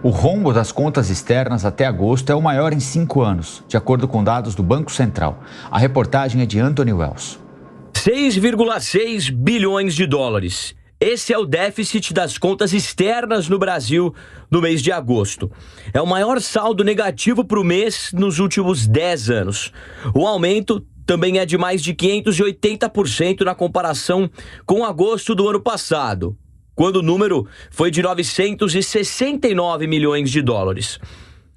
O rombo das contas externas até agosto é o maior em 5 anos, de acordo com dados do Banco Central. A reportagem é de Anthony Wells. 6,6 bilhões de dólares. Esse é o déficit das contas externas no Brasil no mês de agosto. É o maior saldo negativo para o mês nos últimos 10 anos. O aumento também é de mais de 580% na comparação com agosto do ano passado, quando o número foi de 969 milhões de dólares.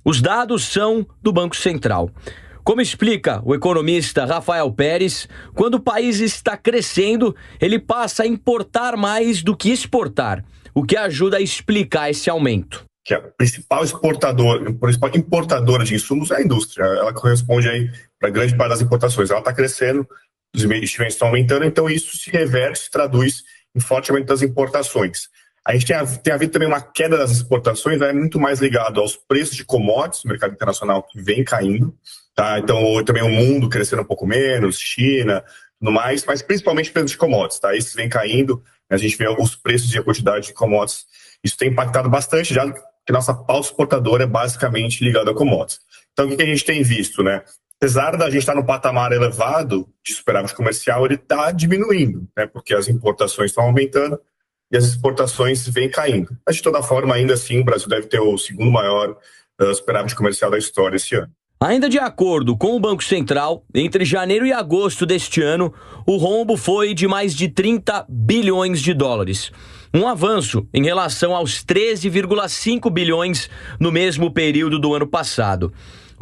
Os dados são do Banco Central. Como explica o economista Rafael Pérez, quando o país está crescendo, ele passa a importar mais do que exportar, o que ajuda a explicar esse aumento. Que a principal importadora de insumos é a indústria. Ela corresponde aí para grande parte das importações. Ela está crescendo, os investimentos estão aumentando, então isso se reverte, se traduz em forte aumento das importações. A gente tem havido também uma queda das exportações, é muito mais ligado aos preços de commodities no mercado internacional, que vem caindo. Tá? Então, também o mundo crescendo um pouco menos, China, tudo mais, mas principalmente preços de commodities. Tá? Esses vem caindo, a gente vê os preços e a quantidade de commodities. Isso tem impactado bastante, já que nossa pauta exportadora é basicamente ligada a commodities. Então, o que a gente tem visto? Né? Apesar da gente estar no patamar elevado de superávit comercial, ele está diminuindo, né? Porque as importações estão aumentando e as exportações vêm caindo. Mas, de toda forma, ainda assim, o Brasil deve ter o segundo maior superávit comercial da história esse ano. Ainda de acordo com o Banco Central, entre janeiro e agosto deste ano, o rombo foi de mais de 30 bilhões de dólares. Um avanço em relação aos 13,5 bilhões no mesmo período do ano passado.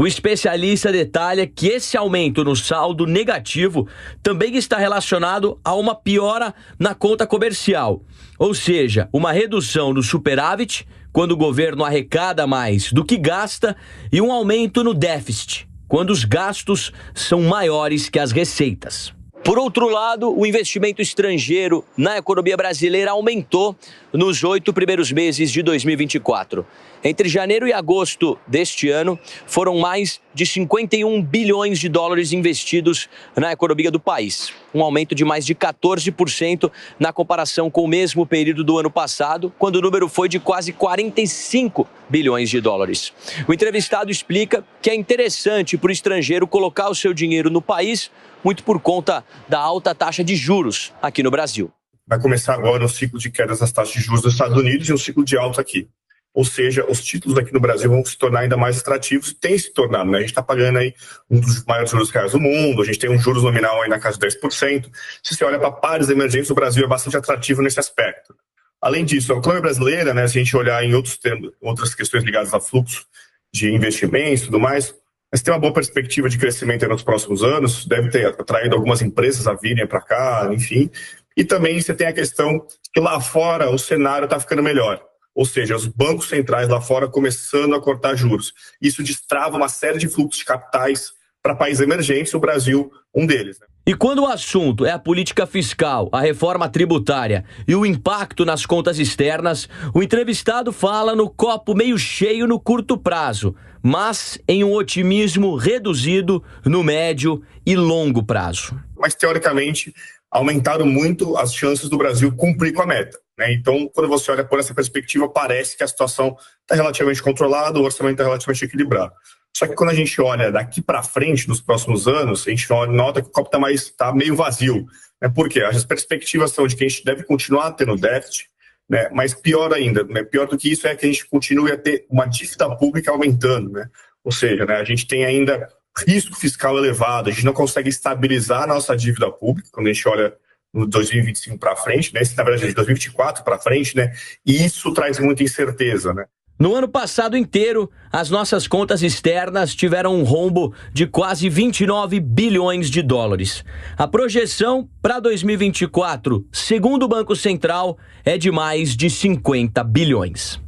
O especialista detalha que esse aumento no saldo negativo também está relacionado a uma piora na conta comercial, ou seja, uma redução do superávit, quando o governo arrecada mais do que gasta, e um aumento no déficit, quando os gastos são maiores que as receitas. Por outro lado, o investimento estrangeiro na economia brasileira aumentou nos 8 primeiros meses de 2024. Entre janeiro e agosto deste ano, foram mais de 51 bilhões de dólares investidos na economia do país. Um aumento de mais de 14% na comparação com o mesmo período do ano passado, quando o número foi de quase 45 bilhões de dólares. O entrevistado explica que é interessante para o estrangeiro colocar o seu dinheiro no país, muito por conta da alta taxa de juros aqui no Brasil. Vai começar agora um ciclo de quedas das taxas de juros dos Estados Unidos e um ciclo de alta aqui. Ou seja, os títulos aqui no Brasil vão se tornar ainda mais atrativos, tem se tornado, né? A gente está pagando aí um dos maiores juros reais do mundo, a gente tem um juros nominal aí na casa de 10%. Se você olha para pares emergentes, o Brasil é bastante atrativo nesse aspecto. Além disso, a economia brasileira, né, se a gente olhar em outras questões ligadas a fluxo de investimentos e tudo mais, mas tem uma boa perspectiva de crescimento aí nos próximos anos, deve ter atraído algumas empresas a virem para cá, enfim. E também você tem a questão que lá fora o cenário está ficando melhor. Ou seja, os bancos centrais lá fora começando a cortar juros. Isso destrava uma série de fluxos de capitais para países emergentes, o Brasil um deles. Né? E quando o assunto é a política fiscal, a reforma tributária e o impacto nas contas externas, o entrevistado fala no copo meio cheio no curto prazo, mas em um otimismo reduzido no médio e longo prazo. Mas, teoricamente, aumentaram muito as chances do Brasil cumprir com a meta. Né? Então, quando você olha por essa perspectiva, parece que a situação está relativamente controlada, o orçamento está relativamente equilibrado. Só que quando a gente olha daqui para frente, nos próximos anos, a gente nota que o copo está meio vazio. Né? Por quê? As perspectivas são de que a gente deve continuar tendo déficit, né? Mas pior ainda, né? Pior do que isso é que a gente continue a ter uma dívida pública aumentando. Né? Ou seja, né, a gente tem ainda risco fiscal elevado, a gente não consegue estabilizar a nossa dívida pública, quando a gente olha no 2025 para frente, né? Na verdade, de 2024 para frente, né? E isso traz muita incerteza, né? No ano passado inteiro, as nossas contas externas tiveram um rombo de quase 29 bilhões de dólares. A projeção para 2024, segundo o Banco Central, é de mais de 50 bilhões.